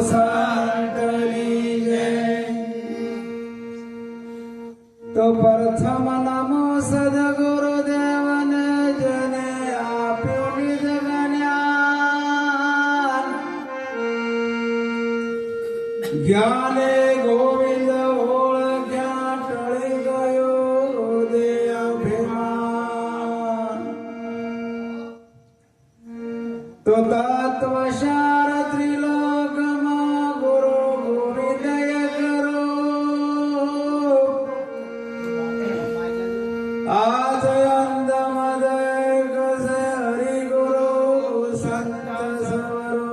સંતની જય. તો પ્રથમ નમો સદગુરુદેવને જેને આપ્યું નિજ જ્ઞાન. જ્ઞાને ગોવિંદ ઓળખ્યા ટળી ગયો દે અભિમાન. તો તત્વસાર ત્રિલોકમાં ગુરુ ગોવિંદય કરો. આજ અંધ મદય કસે હરિ ગુરુ સંત સવરો.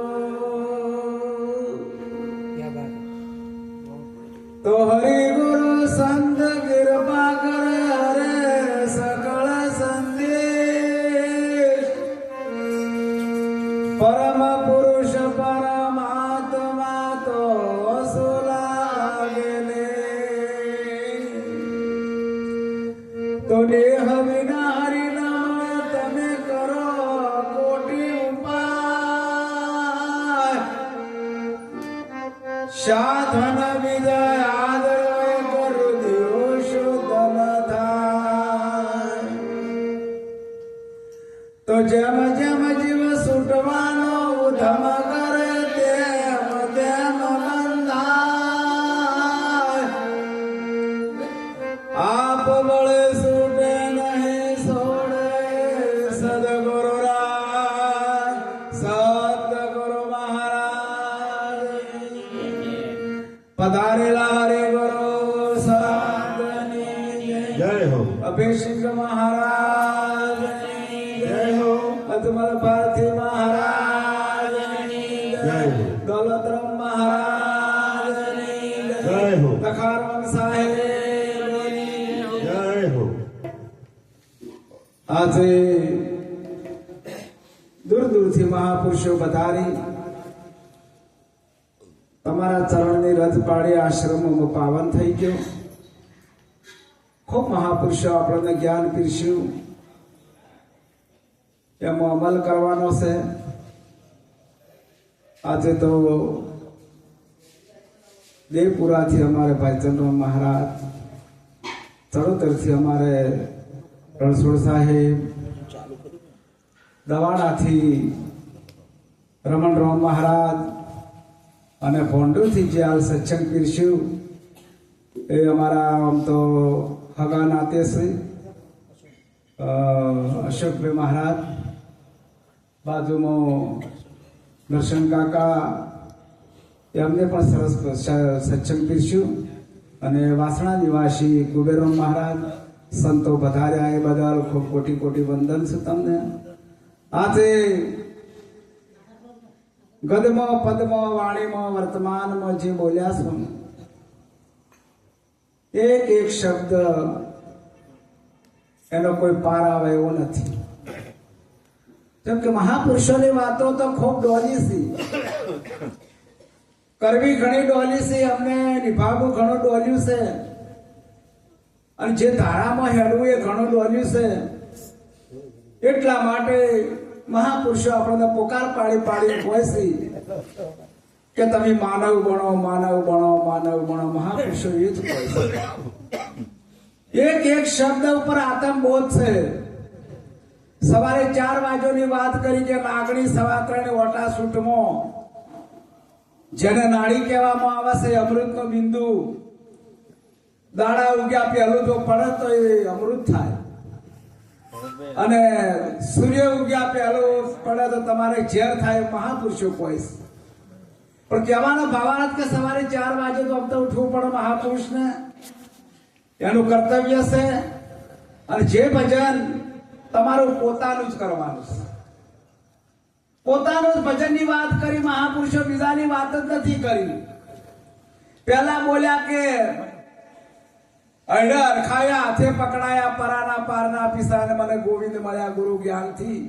તો હરિ ગુરુ સંત કૃપા કરે હરે સકળ સંદેશ. પરમ પુરુષ પરમાત્મા તો સુલાગેલે. તો દેહ વિના હરિનામ તમે કરો કોટી ઉપાય. સાધન વિજય આદર કરું દેવ શુદ્ધ થાય. તો જેમ જેમ જીવ છૂટવાનો ઉધમ કરે તેમ તેમ બંધાય. આપ બળે છૂટે નહીં છોડે સદગુરુ રાજ સદગુરુ મહારાજ. પધારેલા હરે ગુરુ સંતની જય હો. અભિષેક મહારાજની જય હો. અજમલ ભારતી મહારાજની જય હો. દોલતરામ મહારાજની જય હો. લખારામ સાહેબની જય હો. આજે દૂર દૂરથી મહાપુરુષો પધારી તમારા ચરણની રજ પાડી આશ્રમોમાં પાવન થઈ ગયો. ખૂબ મહાપુરુષો આપણને જ્ઞાન પીરસ્યું, એમાં અમલ કરવાનો છે. આજે તો દેવપુરાથી અમારે ભાઈ ચંદ્રરામ મહારાજ, ચરોતરથી અમારે રણછોડ સાહેબ, દવાડાથી રમણરામ મહારાજ અને ભોંડુથી જે હાલ સત્સંગ પીરસ્યું એ અમારા આમ તો હગા નાતે છે અશોકભાઈ મહારાજ. બાજુમાં દર્શન કાકા એમને પણ સરસ સત્સંગ પીરસ્યું. અને વાસણા નિવાસી કુબેરામ મહારાજ સંતો પધાર્યા એ બદલ ખૂબ કોટી કોટી વંદન છે તમને. આજે ગદમાં પદમાં વાણીમાં વર્તમાનમાં જે બોલ્યા છો એક એક શબ્દ એનો કોઈ પાર આવે એવો નથી. જેમ કે મહાપુરુષોની વાતો તો ખૂબ ડોલી છે, કરવી ઘણી ડોલી છે, અમને નિભાવવું ઘણું ડોલ્યું છે, અને જે ધારામાં હેડવું એ ઘણું ડોલ્યું છે. એટલા માટે મહાપુરુષો આપણને પોકાર પાડી પાડી હોય છે કે તમે માનવ બનો, માનવ બનો, માનવ બનો. મહાપુરુષો એ જ હોય છે. એક એક શબ્દ ઉપર આત્મબોધ છે. સવારે 4 વાગ્યાની વાત કરી કે નાગણી સવા 3 ઓટા સૂટમાં જેને નાળી કહેવામાં આવે છે, અમૃતનો બિંદુ દાડા ઉગ્યા પહેલું જો પડે તો એ અમૃત થાય, અને સૂર્ય ઉગ્યા પહેલું પડે તો તમારે ઝેર થાય. મહાપુરુષો કોઈ પણ કહેવાનો ભાવાર્થ કે સવારે 4 વાગે તો આમ તો ઉઠવું પડે મહાપુરુષને, એનું કર્તવ્ય છે. અને જે ભજન તમારું પોતાનું જ કરવાનું છે. પોતાનું જ ભજનની વાત કરી મહાપુરુષો, બીજાની વાત જ નથી કરી. પહેલા બોલ્યા કે અઢર ખાયા હાથે પકડાયા પરાના પારના પિસાને મને ગોવિંદ મળ્યા ગુરુ જ્ઞાનથી.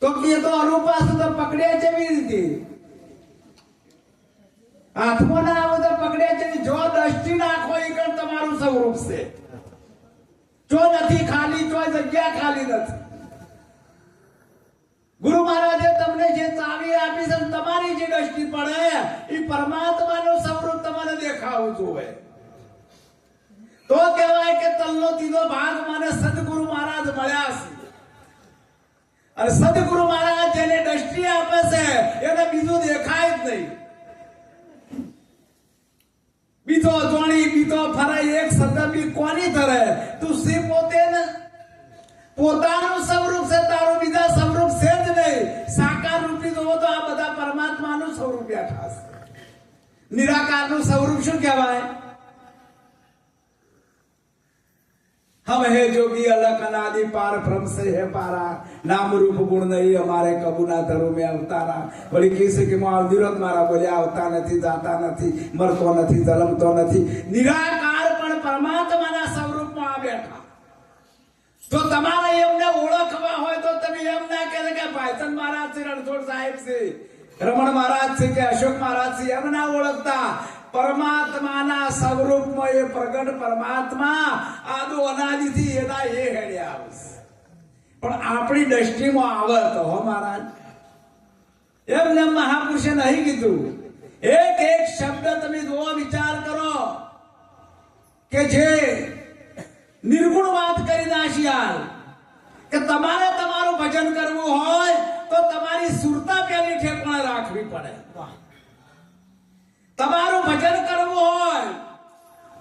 તો કે તો અનુપાસ તો પકડ્યા કેવી રીતે? હાથમાં ના આવે તો પકડ્યા છે. જો દ્રષ્ટિ નાખો એ કણ તમારું સ્વરૂપ છે. જો નથી ખાલી, જો જગ્યા ખાલી નથી. ગુરુ મહારાજે તમને જે ચાવી આપી પરમાત્માનું સ્વરૂપ તમને દેખાવું જોઈએ. તો કહેવાય કે તલનો ત્રીજો ભાગ મને સદગુરુ મહારાજ મળ્યા છે. અને સદગુરુ મહારાજ જેને દ્રષ્ટિ આપે છે એને બીજું દેખાય જ નહીં. બીજો જોણી બીજો ફરાય એક સદબી કોની ધરે? તું સી પોતે ને પોતાનું સ્વરૂપ છે, તારું બીજા સ્વરૂપ છે જ નહીં. સાકાર રૂપી જોવો તો આ બધા પરમાત્માનું સ્વરૂપ બેઠા છે. નિરાકારનું સ્વરૂપ શું કહેવાય? हम है जोगी अलग अनादि पार भ्रम से है पारा, नाम रूप गुण नहीं हमारे कबू ना धरो में अवतारा. वળી કીસે કે માં વિરોધ મારા બોલ્યા આવતા નથી, જાતા નથી, મરતો નથી, જન્મતો નથી. નિરાકાર પણ પરમાત્માના સ્વરૂપમાં આ બેઠા. જો તમારે એમને ઓળખવા હોય તો તમે એમ ના કહે કે ભાઈચંદ મહારાજ છે, રણછોડ સાહેબ છે, રમણ મહારાજ છે કે અશોક મહારાજ છે, એમ ના ઓળખતા. પરમાત્માના સ્વરૂપમાં એ પ્રગટ પરમાત્મા આદો અનાદિથી એના એ હેડ્યા આવશે. પણ આપણી દ્રષ્ટિમાં આવે તો હો મહારાજ એમને મહાપુરુષે નહીં કીધું. એક એક શબ્દ તમે જો વિચાર કરો કે જે નિર્ગુણ વાત કરી નાશિયાલ કે તમારે તમારું ભજન કરવું હોય તો તમારી સુરતા પેલી ઠેકાણે રાખવી પડે. તમારું ભજન કરવું હોય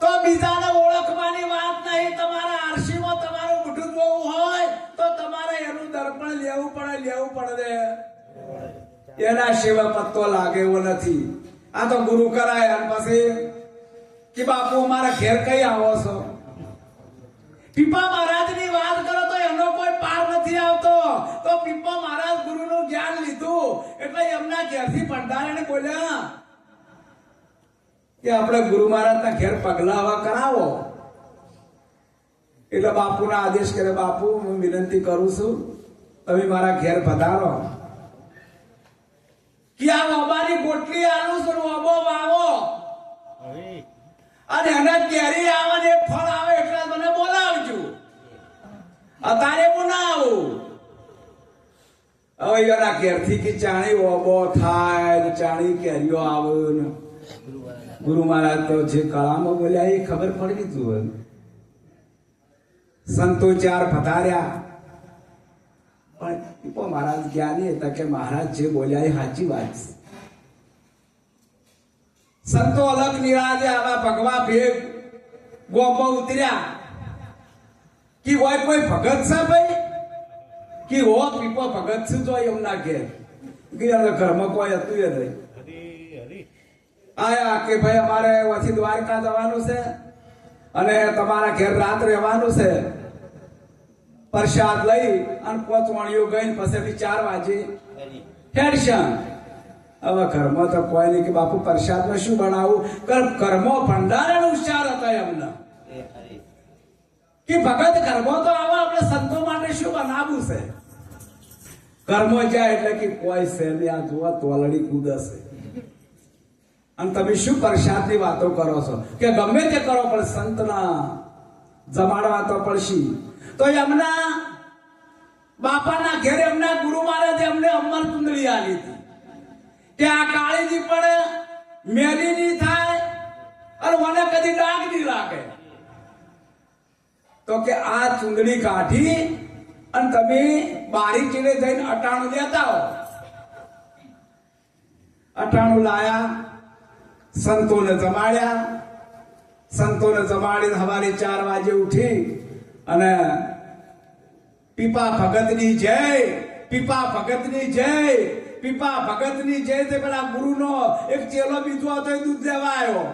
તો બીજાને ઓળખવાની વાત નહીં. તમારા આરસીમાં તમારું મોઢું જોવું હોય તો તમારે એનું દર્પણ લેવું પડે. એના સિવાય પત્તો લાગે એવો નથી. આ તો ગુરુ કરાય અને પછી કે બાપુ અમારા ઘેર કઈ આવો છો? પીપા મહારાજની વાત કરો તો એનો કોઈ પાર નથી આવતો. તો પીપા મહારાજ ગુરુનું જ્ઞાન લીધું એટલે એમના ઘેરથી ભંડારાને બોલ્યા કે આપણે ગુરુ મહારાજના ઘેર પગલા હવા કરાવો. એટલે બાપુના આદેશ કરે, બાપુ હું વિનંતી કરું છું તમે મારા ઘેર પધારો. કે આ ઓબાની ગોટલી આલું છું, ઓબો વાવો અને એના કેરી આવે ને ફળ આવે એટલે મને બોલાવજો. અત્યારે હું ના આવું. હવે એના ઘેરથી કે ચાણી ઓબો થાય, ચાણી કેરીઓ આવે ને ગુરુ મહારાજ તો જે કળામાં બોલ્યા એ ખબર પડવી જોઈએ. સંતો ચાર પધાર્યા પણ મહારાજ જ્ઞાની હતા કે મહારાજ જે બોલ્યા એ સાચી વાત છે. સંતો અલગ નિરાજે આવા ભગવા ભેગ ગોમાં ઉતર્યા કે હોય કોઈ ભગત છે ભાઈ કે હો પીપો ભગત છે તો એમના ઘેર ઘરમાં કોઈ હતું એ નહીં. આયા કે ભાઈ અમારે વથી દ્વારકા જવાનું છે અને તમારા ઘેર રાત રહેવાનું છે. પ્રસાદ લઈ અને પોચવાણીઓ ગઈ પછી 4 વાગે હેડશન. હવે ઘરમાં તો કોઈ નહીં કે બાપુ પ્રસાદમાં શું બનાવું? ઘરમાં ભંડારાનો ઉચ્ચાર હતા એમને કે ભગત ઘરમાં તો આવા આપણે સંતો માટે શું બનાવવું છે? ઘરમાં જાય એટલે કે કોઈ છે ને આ જોવા તોલડી કૂદશે. અને તમે શું પ્રસાદની વાતો કરો છો? કે ગમે તે કરો પણ સંતના જમાડવા તો પડશે. તો એમના બાપાના ઘેર એમના ગુરુ મહારાજે અમને અમર ચુંદડી આલી હતી કે આ કાળીજી પણ મેલી નહીં થાય અને મને કદી ડાઘ નહીં લાગે. તો કે આ ચુંદડી કાઢી અને તમે બારી ચીડે જઈને અટાણું લેતા હો. અટાણું લાયા, સંતોને જમાડ્યા. સંતોને જમાડીને સવારે 4 વાગે ઉઠી અને પીપા ભગતની જય, પીપા ભગતની જય, પીપા ભગતની જય. તે પેલા ગુરુનો એક ચેલો બીજો હતો એ દૂધ લેવા આવ્યો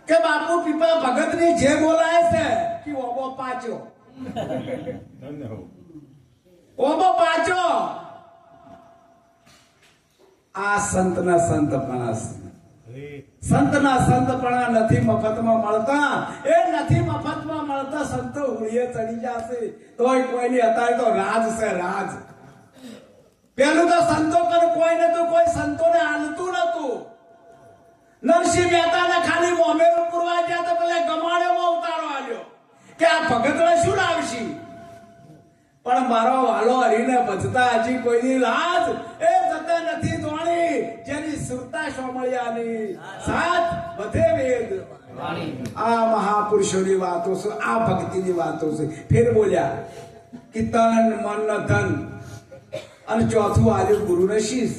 કે બાપુ પીપા ભગતની જય બોલાય છે કે ઓબો પાછો, ઓબો પાછો. આ સંતના સંતપણા છે. સંતના સંતપણા નથી મફતમાં મળતા. એ નથી મફતમાં મળતા. સંતો હુળીએ ચડી જશે તોય કોઈની હતા તો રાજ છે, રાજ. પેલું તો સંતો કર કોઈ નતું, કોઈ સંતોને હાલતું નતું. નરસિંહ મહેતાને ખાલી મોમેરું પૂરવા ગયા તો પેલા ગમાડેમાં ઉતારો આવ્યો કે આ ભગતને શું લાવશી? પણ મારો વાલો હરીને ભજતા હજી કોઈની લાજ એ જતા નથી ધોણી. જેની સુરતા શોભા મળ્યાની સાથ બધે વેદ. આ મહાપુરુષોની વાતો છે, આ ભક્તિની વાતો છે. ફેર બોલ્યા કે તન મન ધન અને ચોથું આલ્યું ગુરુને શીશ.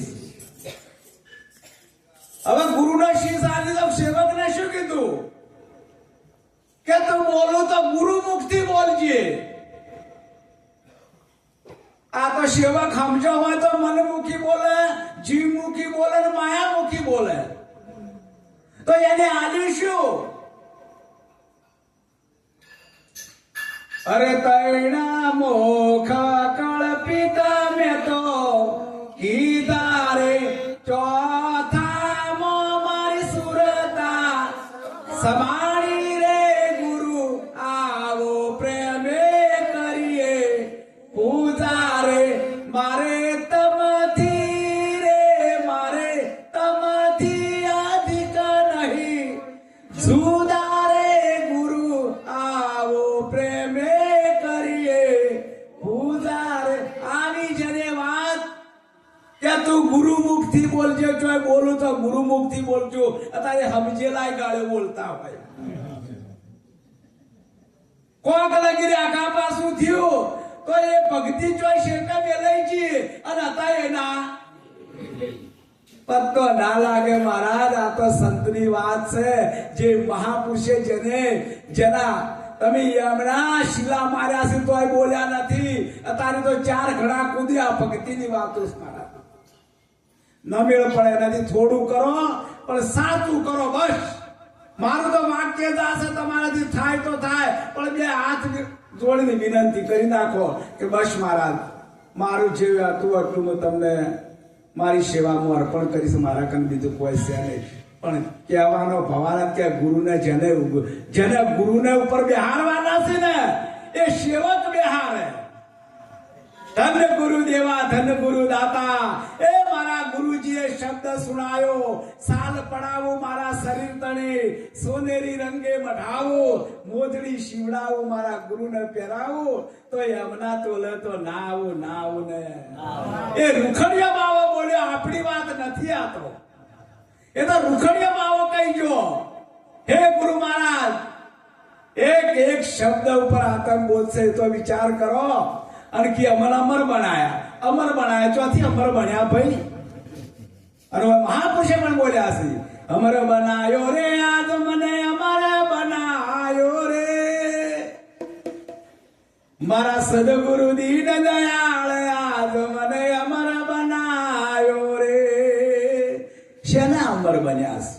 હવે ગુરુને શીશ આલી તો સેવકને શું કીધું કે તું બોલું તો ગુરુ મુખથી બોલજે. આ તો સેવક સમજો હોય તો મનમુખી બોલે, જીવમુખી બોલે ને માયામુખી બોલે. તો એને આલ્યું શું? અરે તૈણા મોખા કળપિતા મેં તો કીધા રે ચોથા મારી સુરતા સમાણી રે ગુરુ આવો પ્રેમે કરીએ પૂજા રે મારે તમથી રે મારે તમથી અધિક નહીં જુદા રે ગુરુ આવો પ્રેમે કરીએ પૂજા રે. આવી જને વાત કે તું ગુરુમુખ થી બોલજે. જો બોલું તો ગુરુમુખ થી બોલજો. અત્યારે સમજેલાય ગાળે બોલતા હોય. કોક લગી આખા પાછું થયું તો એ ભક્તિ ચોઈ શેકે મેલાઈ જી અને અત્યારે ના પત્તો ના લાગે. મહારાજ આ તો સંતની વાત છે. જે મહાપુરુષે જેના તમે એમના શિલા માર્યા છે તોય બોલ્યા નથી. અત્યારે તો 4 ઘડા કૂદ્યા. ભક્તિની વાતો છે મહારાજ. ન મેળ પડે નથી. થોડું કરો પણ સાચું કરો બસ. મારું તો વાક્ય દાસ તમારાથી થાય તો થાય, પણ 2 હાથ જોડીને વિનંતી કરી નાખો કે બસ મહારાજ મારું જે હતું એટલું હું તમને મારી સેવામાં અર્પણ કરીશ. મારા કન બીજું કોઈ છે નહીં. પણ કહેવાનો ભવાના કે ગુરુને જેને ગુરુને ઉપર બેહારવાના છે ને એ સેવક બેહારે. ધન્ય ગુરુદેવા ધન્ય ગુરુ દાતા. એ મારા ગુરુજીએ શબ્દ સુણાયો. સાલ પડાવો મારા શરીર તણે, સોનેરી રંગે મઢાવો, મોજડી શીવડાવો મારા ગુરુને પહેરાવો. તો એમના તોલે તો ના આવું ને. એ રૂખડિયા બાવો બોલ્યો. આપણી વાત નથી. આ તો એ તો રૂખડિયા બાવો કહી ગયો. હે ગુરુ મહારાજ એક શબ્દ ઉપર આતંક બોલશે તો વિચાર કરો. અને કે અમર બનાયા ચોથી અમર બન્યા ભાઈ. અને મહાપુરુષે પણ બોલ્યા છે અમર બનાયો રે આજ મને અમર બનાયો રે મારા સદગુરુ દીન દયાળ આજ મને અમર બનાયો રે. શેના અમર બન્યા છે?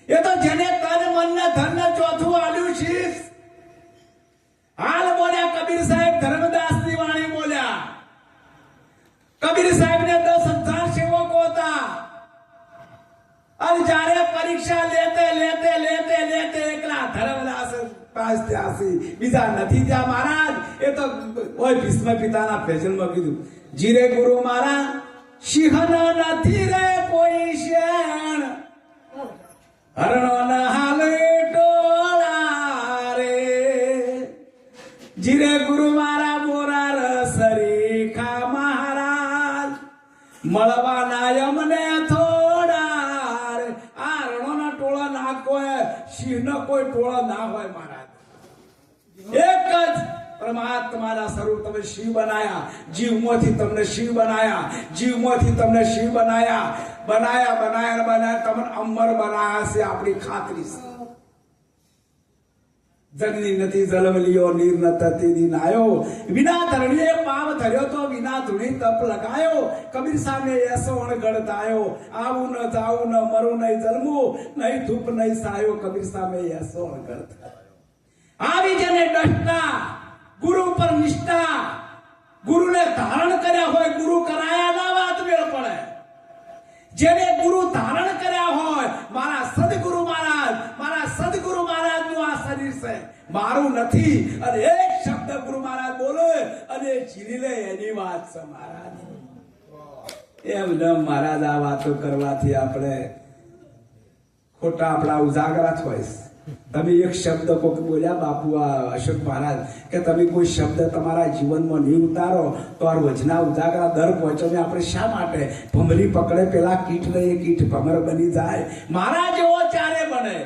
એ તો જેને તન મન ને ધન ને ચોથું આલ્યું શીશ. હાલ બોલ્યા કબીર સાહેબ ધર્મદાસ ની વાણી બોલ્યા. કબીર સાહેબ ને 10,000 સેવકો હતા. અને જ્યારે પરીક્ષા લેતે એકલા ધર્મદાસ પાસ થયા છે. બીજા નથી થયા મહારાજ. એ તો ઓય ભીષ્મ પિતાના ભજનમાં કીધું જીરે ગુરુ મારા સિંહન નથી રે કોઈ શેણ, હરણો ના હાલે ટોળા રે. જીરે ગુરુ મારા મોરા રસરીખા મહારાજ મળવાના અમને થોડા રે. આ રણોના ટોળા ના કોઈ સિંહનો કોઈ ટોળો ના હોય મહારાજ. એક જ પરમાત્માના સ્વરૂપ તમે શિવ બનાયા. જીવમાંથી તમને શિવ બનાયા. જીવમાંથી તમને શિવ બનાયા તમને અમર બનાયા છે. આપણી ખાતરી છે. જગની નથી જલમ લિયો નીર ન તતી દીન આયો, વિના ધરણીએ પાવ ધર્યો તો વિના ધૂણી તપ લગાયો. કબીર સામે એસો અણગણત આયો, આવું ન જાવું ન મરું નહીં જન્મું નહીં ધૂપ નહીં સાયો. કબીર સામે એસો અણગણત આવી જેને ડસ્ટા ગુરુ પર નિષ્ઠા, ગુરુને ધારણ કર્યા હોય, ગુરુ કરાયા ના વાત મેળ પડે. જેને ગુરુ ધારણ કર્યા હોય, મારા સદગુરુ મહારાજ નું આ શરીર છે, મારું નથી. અને એક શબ્દ ગુરુ મહારાજ બોલે અને જીરી લે એની વાત છે મહારાજ. એમ ન મહારાજ આ વાતો કરવાથી આપણે ખોટા આપણા ઉજાગરા હોય. તમે એક શબ્દ કોક બોલ્યા બાપુ આ અશોક મહારાજ કે તમે કોઈ શબ્દ તમારા જીવનમાં નહીં ઉતારો તો આ રોજના ઉજાગરા દર પહોંચે આપણે શા માટે ભમરી પકડે પેલા કીટ લઈએ કીટ ભમર બની જાય મારા જેવો ચારે બને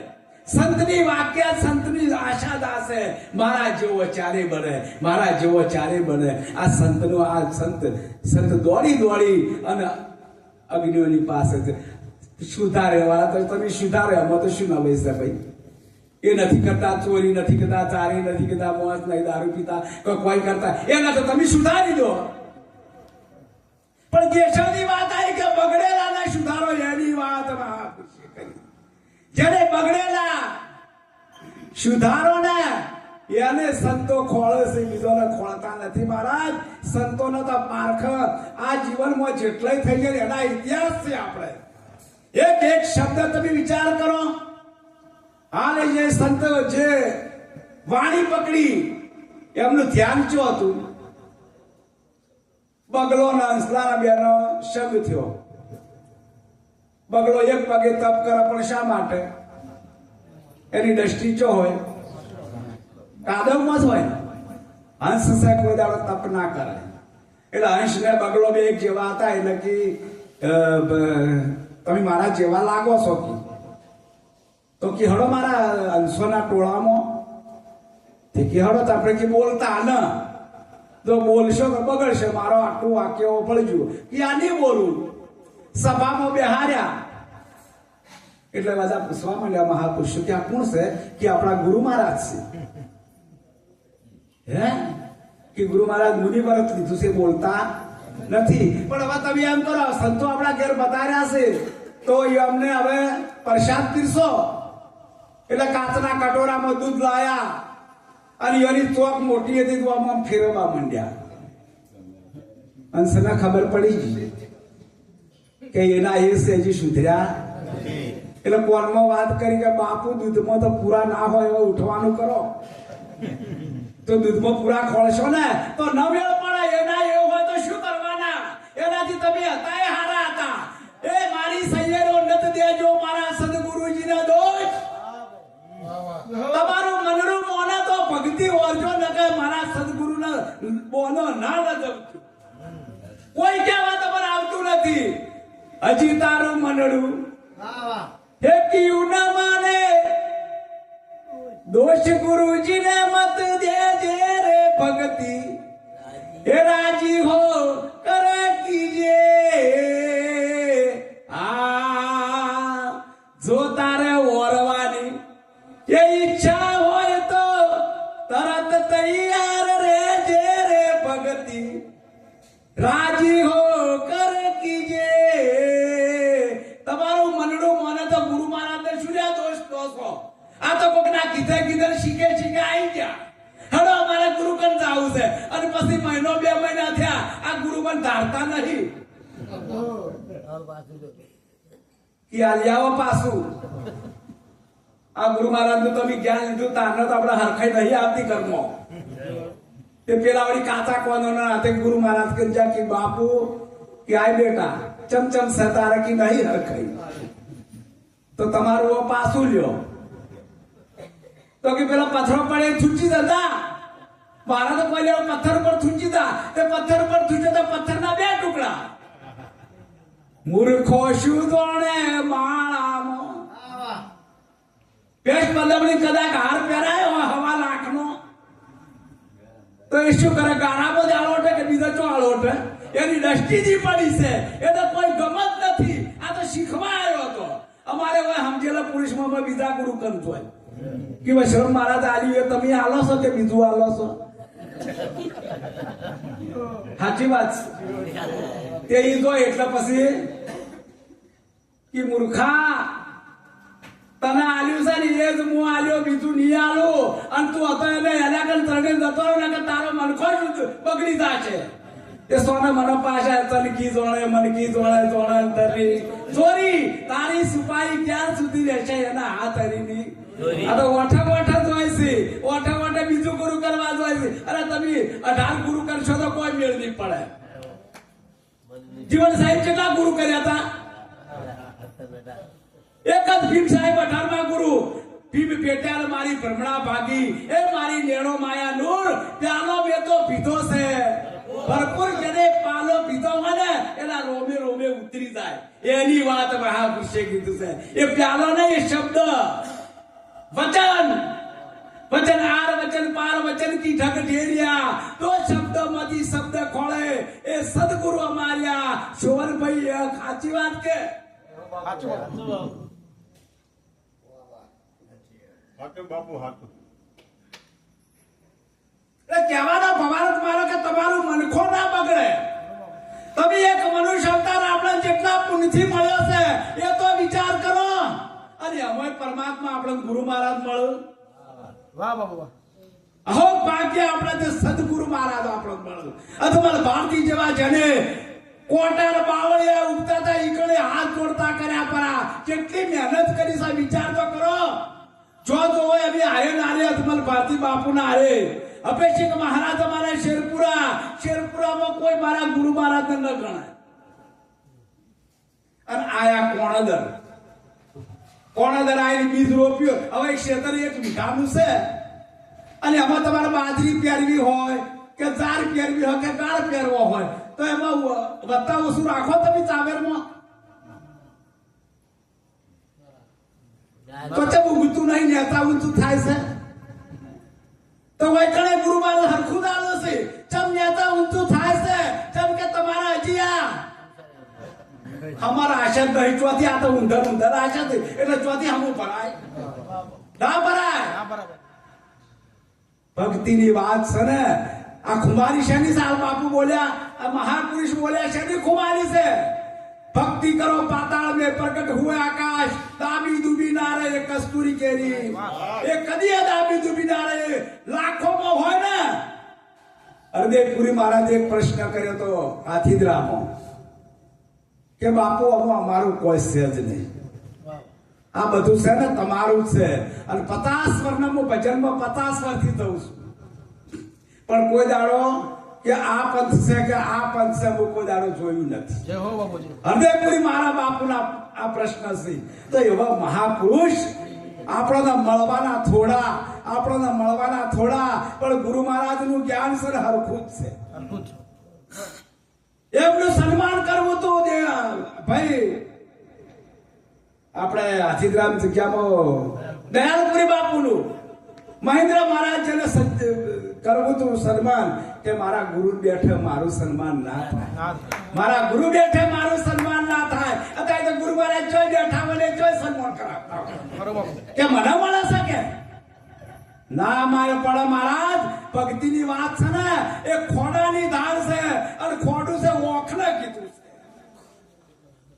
સંતની વાક્ય સંતની આશા દાસે મારા જેવો ચારે બને મારા જેવો ચારે બને આ સંતનો આ સંત દોડી દોડી અને અગ્નિઓની પાસે સુધારે વાળા તો તમે સુધારે આમાં તો શું ના બેસે ભાઈ એ નથી કરતા ચોરી નથી કરતા ચારી નથી કરતા મોજ નહીં દારૂ પીતા કોઈ કરતા એના તો તમે સુધારી દો પણ કેશવની વાત આવી કે બગડેલાના સુધારો એની વાત જેને બગડેલા સુધારો ને એને સંતો ખોળે છે બીજોને ખોળતા નથી મહારાજ સંતોનો તો પારખ આ જીવનમાં જેટલાય થઈ ગયા એના ઇતિહાસ છે આપણે એક શબ્દ તમે વિચાર કરો હાલ જે સંત જે વાણી પકડી એમનું ધ્યાન શું હતું બગલો ના હંસલા બેનો શબ્દ થયો બગલો એક પગે તપ કરે પણ શા માટે એની દ્રષ્ટિ ચો હોય કાદવમાં જ હોય હંસ સાહેબ કોઈ દાડો તપ ના કરે એટલે હંસ ને બગલો બે એક જેવા હતા એટલે કે તમે મારા જેવા લાગો છો તો કે હડો મારા હંસોના ટોળામાં તે કે હડો તો આપણે કે બોલતા ન જો બોલશો તો બગડશે મારો આટલું વાક્ય પડ્યું કે આ નહીં બોલું સભામાં બેહાર્યા એટલે બધા પૂછવા માંડ્યા મહાપુરુષો કે આ કોણ છે કે આપણા ગુરુ મહારાજ છે હે કે ગુરુ મહારાજ મુનિ વ્રત લીધું છે બોલતા નથી પણ હવે તમે એમ કરો સંતો આપણા ઘેર બતાવ્યા છે તો અમને હવે પ્રસાદ પીરસો એટલે કાચના કટોરામાં દૂધ લાયા અને એની ચોક મોટી હતી તો આમ ફેરવવા માંડ્યા અંશને ખબર પડી ગઈ કે એના એ છે હજી સુધર્યા એટલે કોનમાં વાત કરી કે બાપુ દૂધમાં તો પૂરા ના હોય એવા ઉઠવાનું કરો તો દૂધમાં પૂરા ખોળશો ને તો ન મેળ પડે એના એવું હોય તો શું કરવાના એનાથી તમે હતા એ હારા હતા એ મારી સૈયરો નત દેજો મારા સદગુરુજીને દોષ તમારું મનનું મોને તો ભક્તિ ઓરજો ન કે મારા સદગુરુને બોનો ના નજર કોઈ કહેવા તમારે આવતું નથી હજી તારું મનડું હે ક્યું ન માને દોષ ગુરુજીને મત દેજે રે ભક્તિ એ રાજી હો કરે કીજે આ જો તારે ઓરવાની એ ઈચ્છા હોય તો તરત તૈયાર રહેજે રે ભક્તિ રાજી હો કર કીજે તમારું મનડું મને તો ગુરુ મહારાજને શું લ્યા દોષ દોષો આ તો કોકના કીધે શીખે આવી ગયા હડો અમારે ગુરુ કન જાવું છે અને પછી મહિનો 2 મહિના થયા આ ગુરુ કન ધારતા નહીં કે આલિયાઓ પાછું આ ગુરુ મહારાજ નું તમે જ્ઞાન લીધું તારને તો આપણે હરખાઈ નહીં આવતી કર્મો તે પેલા વળી કાચા કોનો ના હાથે ગુરુ મહારાજ કે જા કે બાપુ કે આય બેટા ચમચમ સતારે કે નહીં હરખાઈ તો તમારું પાછું લ્યો તો કે પેલા પથ્થર પડે થૂંચી દેતા મારા તો પહેલે પથ્થર પર થૂંચી દા તે પથ્થર પર થૂંચે તો પથ્થરના 2 ટુકડા મૂર્ખો શું દોણે માળામાં પેશ બદલની કદાચ હાર પહેરાયો હોય 1.5 લાખનો તો એ શું કરે ગાળામાં જ આળોટે કે બીજા ચો આળોટે એની દ્રષ્ટિ પડી છે એ તો કોઈ ગમત નથી આ તો શીખવા આવ્યો હતો અમારે હવે સમજેલા પુરુષમાં બીજા ગુરુ કંત હોય કે વૈષ્ણવ મહારાજ આલી તમે આલો છો કે બીજું આલો છો સાચી વાત તે ઈ તો એટલે પછી કે મૂર્ખા તને આલ્યું છે ને એ જ હું આલ્યો બીજું નહીં આલું અને તું હતો એટલે એના કન તરણે જતો ને કે તારો મનખો બગડી જાશે એ સોને મને પાછા તને કી જોણે મને કી જોણે તરી ચોરી તારી સુપારી ક્યાં સુધી રહેશે એના હાથ હરીની આ તો ઓઠા જોઈ છે ઓઠા બીજું ગુરુ કરવા જોઈ છે અરે તમે 18 ગુરુ કરશો તો કોઈ મેળ નહીં પડે જીવન સાહેબ કેટલા ગુરુ કર્યા હતા એક જ ભીમ સાહેબ 18મા ગુરુ ભીમ પેટ્યાલ મારી ભ્રમણા ભાગી એ મારી નેણો માયા નૂર પ્યાલો મેં તો પીધો છે ભરપૂર જેને પાલો પીધો હોય ને એના રોમે રોમે ઉતરી જાય એની વાત મહાપુરુષે કીધું છે એ પ્યાલો નહીં એ શબ્દ વચન વચન આર વચન પાર વચન કી ઢગ ઢેરિયા તો શબ્દ માંથી શબ્દ ખોળે એ સદગુરુ અમાર્યા શોભનભાઈ સાચી વાત કે બાપુ હાથું કહેવાનો ભવારત મારો કે તમારું મનખો ના બગડે તમે એક મનુષ્ય અવતાર આપણે જેટલા પુણ્યથી મળ્યો છે એ તો વિચાર કરો અને અમે પરમાત્મા આપણે ગુરુ મહારાજ મળ્યો વાહ બાબા વાહ અહો ભાગ્ય આપણે તે સદગુરુ મહારાજ આપણે મળ્યો અથવા ભારતી જેવા જને કોટાર બાવળિયા ઉગતા હતા ઈકડે હાથ જોડતા કર્યા પરા કેટલી મહેનત કરી છે વિચાર તો કરો જો હોય અભી આયન આરે અજમલ ભારતી બાપુ ના આરે અપેક્ષિત મહારાજ અમારા શેરપુરામાં કોઈ મારા ગુરુ મહારાજ ન ગણાય અને આયા કોણદર આવીને બીજ રોપ્યો હવે ક્ષેત્ર એક મીઠાનું છે અને એમાં તમારે બાજરી પહેરવી હોય કે જાર પહેરવી હોય કે ગાળ પહેરવો હોય તો એમાં વત્તા ઓછું રાખો તમે ચાવેરમાં તો ચમ ઊંચું નહીં નેતા ઊંચું થાય છે તો વૈકણે ગુરુ મહારાજ હરખું દાડો છે ચમ નેતા ઊંચું થાય છે ચમ કે તમારા હજી અમારા આશા નહીં ચોથી આ તો ઊંધર આશા છે એટલે ચોથી હમું ભરાય ના ભરાય ભક્તિની વાત છે ને આ ખુમારી શેની સાલ બાપુ બોલ્યા આ મહાપુરુષ બોલ્યા શેની ખુમારી છે ભક્તિ કરો પાતાળ में प्रकट हुए आकाश दाबी दुबी ना रे कस्तूरी केरी એ કદી દાબી દુબી ના રે લાખોમાં હોય ને હરદેવપુરી મહારાજે એક પ્રશ્ન કર્યો તો હાથીદરામાં કે બાપુ અમારું કોઈ છે જ નહીં આ બધું છે ને તમારું છે અને 50 વર્ષના હું ભજનમાં 50 વર્ષથી થઉં છું પણ કોઈ દાડો કે આ પંથ છે કે આ પંથ છે હું કોઈ દાડો જોયું નથી જય હો બાપુજી હૃદયપુરી મારા બાપુના આ પ્રશ્ન છે તો એવા મહાપુરુષ આપણને મળવાના થોડા પણ ગુરુ મહારાજનું જ્ઞાન છે હરખું જ છે અદ્ભુત એમનું સન્માન કરવું તો ભાઈ આપણે હાથીગ્રામ જગ્યામાં દયાળપુરી બાપુનું મહેન્દ્ર મહારાજ જેને કરવું હતું સન્માન કે મારા ગુરુ બેઠે મારું સન્માન ના થાય મારા ગુરુ બેઠે મારું સન્માન ના થાય અત્યારે તો ગુરુ મહારાજ જોઈ બેઠા મને જોઈ સન્માન કરાવતા કે મને મળે શકે ના મારે પડે મહારાજ ભક્તિની વાત છે ને એ ખોડાની ધાર છે અને ખોડું છે ઓખને કીધું છે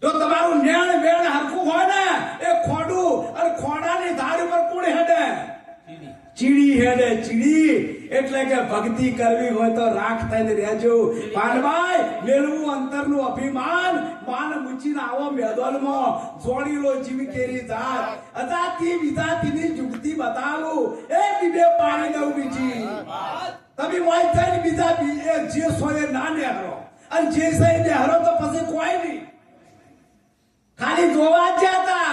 જો તમારું નેણ વેણ હરખું હોય ને એ ખોડું અને ખોડાની ધાર ઉપર કોણ હેડે ચીડી હેડે ચીડી એટલે કે ભક્તિ કરવી હોય તો રાખ થઈને રહેજો પાનભાઈ મેળવું અંતરનું અભિમાન માન મૂચીને આવો મેદોલમાં જોડી લો જીવ કેરી જાત અજાતી વિજાતીની જુગતી બતાવું એ બીબે પાણી દઉં બીજી તમે મોય થઈને બીજા જે સોએ ના નેહરો અને જે સહી નેહરો તો પછી કોઈ નહીં ખાલી જોવા જ જતા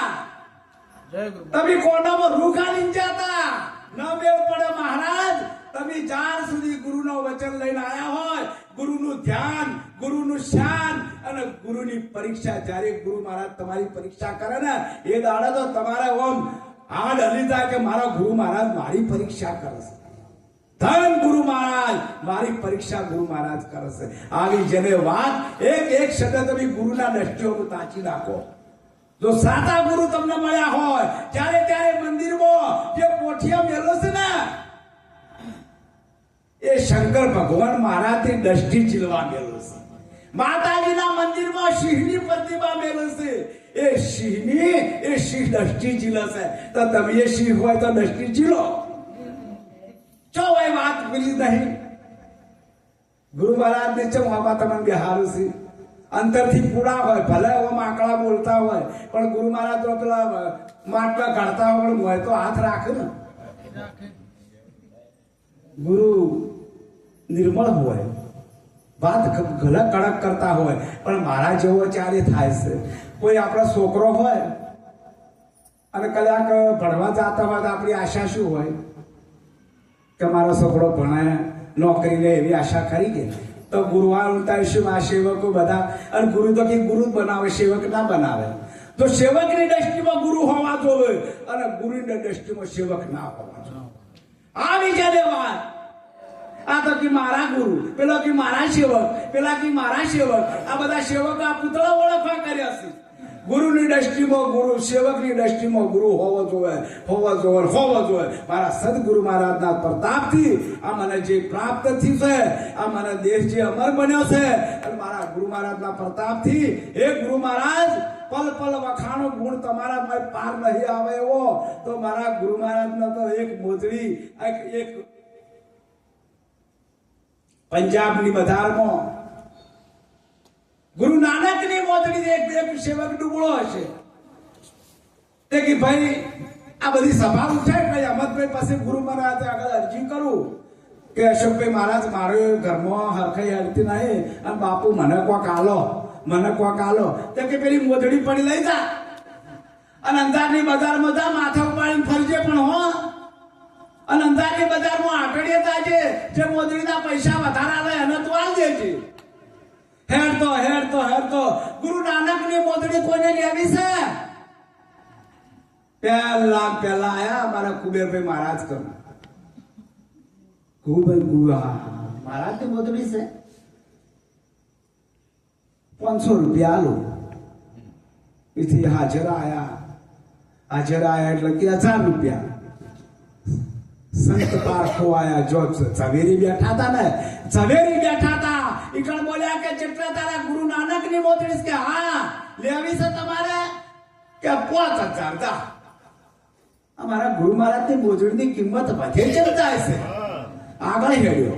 જય ગુરુ તમે કોનામાં રૂ ખાલી જતા ન મેળ પડે મહારાજ તમે જ્યાં સુધી ગુરુનો વચન લઈને આયા હોય ગુરુનું ધ્યાન ગુરુનું શાન અને ગુરુની પરીક્ષા જ્યારે ગુરુ મહારાજ તમારી પરીક્ષા કરે ને એ દાડે તો તમારે ઓમ હાડ હલી જાય કે મારા ગુરુ મહારાજ મારી પરીક્ષા કરે છે ધન ગુરુ મહારાજ મારી પરીક્ષા ગુરુ મહારાજ કરે છે આવી જેને વાત એક શબ્દ તમે ગુરુના દ્રષ્ટિઓમાં તાચી નાખો જો સાચા ગુરુ તમને મળ્યા હોય ત્યારે મંદિરમાં જે પોઠિયા મેલો છે ને એ શંકર ભગવાન મહારાજની દ્રષ્ટિ ચીલવા મેલો છે માતાજીના મંદિરમાં સિંહની પ્રતિમા મેલો છે એ સિંહ દ્રષ્ટિ ચીલે છે તો તમે એ સિંહ હોય તો દ્રષ્ટિ ચીલો ચો એ વાત ભૂલી નહીં ગુરુ મહારાજ ને ચમ આમાં તમને બિહારું છે અંતરથી પૂરા હોય ભલે ઓમ આંકડા બોલતા હોય પણ ગુરુ મહારાજ તો પેલા માટલા કાઢતા હોય તો હાથ રાખે ને ગુરુ નિર્મળ હોય વાત ગલત કડક કરતા હોય, પણ મારા જેવો ચારે થાય છે. કોઈ આપણો છોકરો હોય અને કદાચ ભણવા જતા હોય તો આપણી આશા શું હોય કે મારો છોકરો ભણાય નોકરી લે એવી આશા ખરી કે તો ગુરુવાર ઉતારીશું આ સેવકો બધા અને ગુરુ તો કે ગુરુ જ બનાવે સેવક ના બનાવે તો સેવકની દ્રષ્ટિમાં ગુરુ હોવા જોઈએ અને ગુરુની દ્રષ્ટિમાં સેવક ના હોવા જોઈએ આ વિચારે વાત આ તો કે મારા ગુરુ પેલો કે મારા સેવક પેલા કે મારા સેવક આ બધા સેવકો આ પુતળા ઓળખવા કર્યા છે ગુરુની દ્રષ્ટિમાં ગુરુ સેવકની દ્રષ્ટિમાં ગુરુ હોવો જોઈએ મારા સદગુરુ મહારાજના પ્રતાપથી આ મને જે પ્રાપ્ત થયું છે આ મને દેશ જે અમર બન્યો છે અને મારા ગુરુ મહારાજના પ્રતાપથી હે ગુરુ મહારાજ પલ પલ વખાણો ગુણ તમારા પાર નહીં આવે એવો તો મારા ગુરુ મહારાજનો તો એક મોજડી એક પંજાબની બજારમાં ગુરુ નાનકની મોજડી એક સેવક ડૂબળો હશે તે કે ભાઈ આ બધી સભા ઉઠાય ભાઈ અમદભાઈ પાસે ગુરુ મહારાજ આગળ અરજી કરું કે અશોકભાઈ મહારાજ મારો ઘરમાં હરખાઈ હરતી નહીં અને બાપુ મને કોક આલો તો કે પેલી મોજડી પડી લઈ જા અને અંધારની બજારમાં જા માથા ઉપાડીને ફરજે પણ હો અને અંધારની બજારમાં આટડીએ તાજે જે મોજડીના પૈસા વધારે આવે એને તું આલ દેજે હેરતો ગુરુ નાનકની મોજડી કોને લેવી છે પહેલા આયા મારા કુબેરભાઈ મહારાજ કરું મહારાજની મોજડી છે 500 રૂપિયા આલો એથી હાજર આયા એટલે કે 1000 રૂપિયા સંત પારખો આયા જો ઝવેરી બેઠા હતા ઈકણ બોલ્યા કે જેટલા તારા ગુરુ નાનક ની મોજડી કે હા લેવી છે તમારે કે 5000 દા અમારા ગુરુ મહારાજ ની મોજડી ની કિંમત વધે ચડતા હશે આગળ હેડ્યો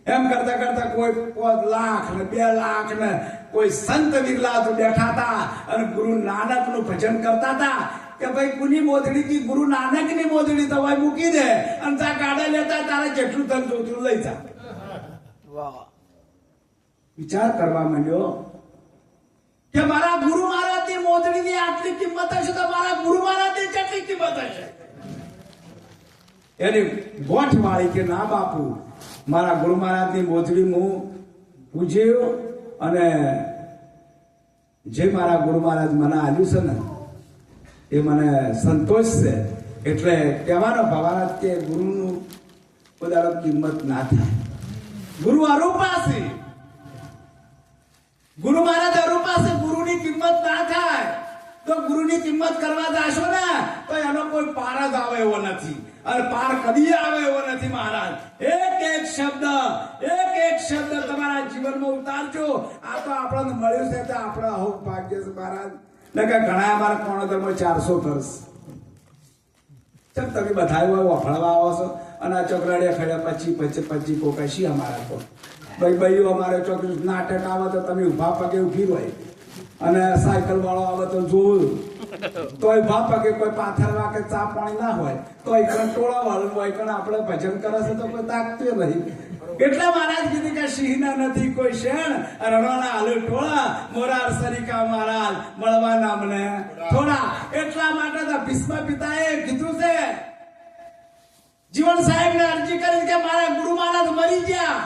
એમ કરતા કોઈ 5 લાખ ને 2 લાખ ને કોઈ સંત વિરલા બેઠા હતા અને ગુરુ નાનક નું ભજન કરતા હતા કે ભાઈ કુની મોજડી કી ગુરુ નાનક ની મોજડી તો ભાઈ મૂકી દે અને તા ગાડા લેતા તારે જેટલું ધન જોતું લઈ જા વિચાર કરવા માંડ્યો કે મારા ગુરુ મહારાજ ની મોજડી ની આટલી કિંમત હશે તો મારા ગુરુ મહારાજ ની કેટલી કિંમત હશે એની ગોઠ વાળી કે ના બાપુ મારા ગુરુ મહારાજ ની મોજડી હું પૂજ્યો અને જે મારા ગુરુ મહારાજ મને આલ્યું છે ને એ મને સંતોષ છે એટલે કહેવાનો ભાવાર્થ કે ગુરુનું પોતાનો કિંમત ના થાય ગુરુ અરૂપા છે ગુરુ મહારાજ અરૂપા છે ગુરુની કિંમત ના થાય તો ગુરુની કિંમત કરવા જાશો ને તો એનો કોઈ પાર જ આવે એવો નથી અને પાર કદી આવે એવો નથી મહારાજ એક શબ્દ તમારા જીવનમાં ઉતારજો આ તો આપણને મળ્યું છે તો આપણે અહોક ભાગ્ય છે મહારાજ ને કે ઘણા અમારા કોણોદરમાં 400 વર્ષ ચમ તમે બધા વફળવા આવો છો અને આ ચોકરાડિયા ખડ્યા 25 પોકાશી અમારા તો ભાઈ અમારે ચોકડી નાટક આવે તો તમે ઉભા પગે ઉભી હોય અને સાયકલ વાળો આવે તો જોયું તો ઉભા પગે કોઈ પાથરવા કે ચા પાણી ના હોય તો એકણ ટોળા વાળું હોય એકણ આપણે ભજન કરે છે તો કોઈ તાકતું નહીં એટલે મહારાજ કીધું કે સિંહના નથી કોઈ શેણ રણોના હાલ ટોળા મોરાર સરિકા મહારાજ મળવાના મને થોડા એટલા માટે તો ભીષ્મ પિતાએ કીધું છે જીવન સાહેબને અરજી કરી કે મારા ગુરુ મહારાજ મરી ગયા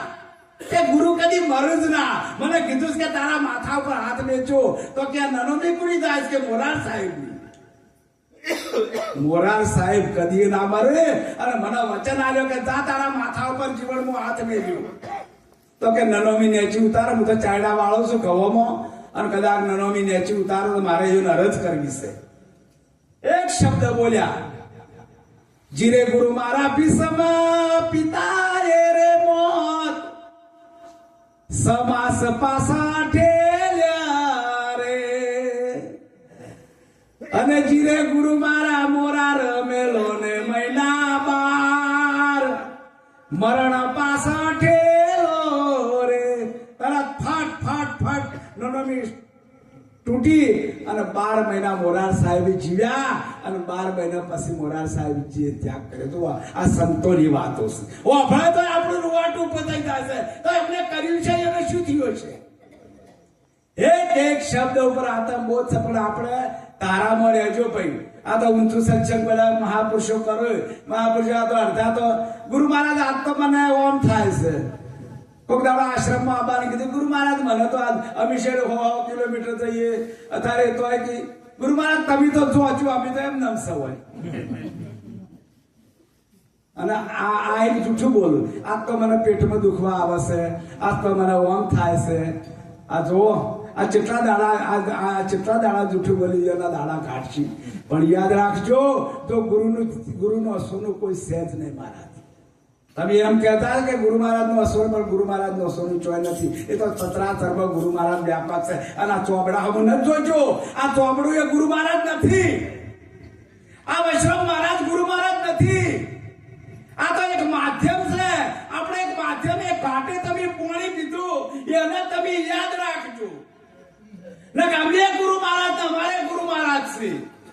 કે ગુરુ કદી મરું જ ના મને કીધું કે તારા માથા ઉપર હાથ મેચો તો કે નાનો ની કુડી જાય કે મોરાર સાહેબ કદી ના મરે અને મને વચન આલ્યો કે જા તારા માથા ઉપર જીવનમાં હાથ મેલ્યો તો કે નનોમી નેચી ઉતારો હું તો ચાયડા વાળો છું ઘઉંમાં અને કદાચ નનોમી નેચી ઉતારો તો મારે એને અરજ કરવી છે એક શબ્દ બોલ્યા જીરે ગુરુ મારા ભીષ્મ પિતા રે મોત સમાસ પાસા ઠેલ્યા રે અને જીરે ગુરુ મારા મોરા રમેલો ને મહિના બાર મરણ પાસા ઠેલો રે તરત ફટ નોનોમી તૂટી અને 12 મહિના મોરાર સાહેબ જીવ્યા અને 12 મહિના પછી મોરાર સાહેબ જે ત્યાગ કર્યો તો આ સંતોની વાતો છે ઓ ભલે તો આપણું રૂવાટું પતાઈ જાય છે તો એમને કર્યું છે એને શું થયું છે એક શબ્દ ઉપર આત્મબોધ છે, પણ આપણે તારામાં રહેજો ભાઈ. આ તો ઊંચું સત્સંગ બધા મહાપુરુષો કરો, મહાપુરુષો આ તો અડધા તો ગુરુ મહારાજ આજ તો મને ઓમ થાય છે. કોઈક દાડો આશ્રમમાં આવવાનું કીધું, ગુરુ મહારાજ મને તો અમીશેર 100 કિલોમીટર જઈએ અત્યારે તો કે ગુરુ મહારાજ તમે તો જોજો, અમે તો એમ નામ સવાય. અને આ એક જૂઠું બોલું, આજ તો મને પેટમાં દુખવા આવે છે, આજ તો મને ઓમ થાય છે. આ જો આ જેટલા દાડા જૂઠું બોલી એના દાડા કાઢશી. પણ યાદ રાખજો, તો ગુરુનો અસોનું કોઈ સહેજ નહીં મહારાજ. તમે એમ કહેતા કે ગુરુ મહારાજનો અસર, પણ ગુરુ મહારાજનો અસરનું ચોય નથી. એ તો સત્રાસરમાં ગુરુ મહારાજ વ્યાપક છે. અને આ ચોપડા હું ન જોજો, આ ચોપડું એ ગુરુ મહારાજ નથી, આ વૈષ્ણવ મહારાજ ગુરુ મહારાજ નથી. આ તો એક માધ્યમ છે. આપણે એક માધ્યમ, એક ઘાટે તમે પાણી પીધું, એને તમે યાદ રાખજો. અમે ગુરુ મહારાજ, અમારે ગુરુ મહારાજ છે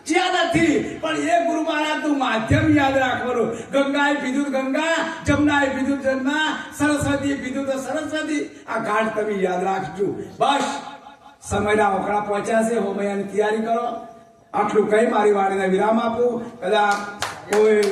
જ્યાં નથી, પણ એ ગુરુ મહારાજ નું માધ્યમ યાદ રાખવાનું. ગંગાએ પીધું ગંગા, જમનાએ પીધું જમના, સરસ્વતી પીધું તો સરસ્વતી. આ ઘાટ તમે યાદ રાખજો. બસ સમયના ઓકળા પહોંચ્યા છે, હોમૈયાની તૈયારી કરો. આટલું કઈ મારી વાણીને વિરામ આપું. કદાચ કોઈ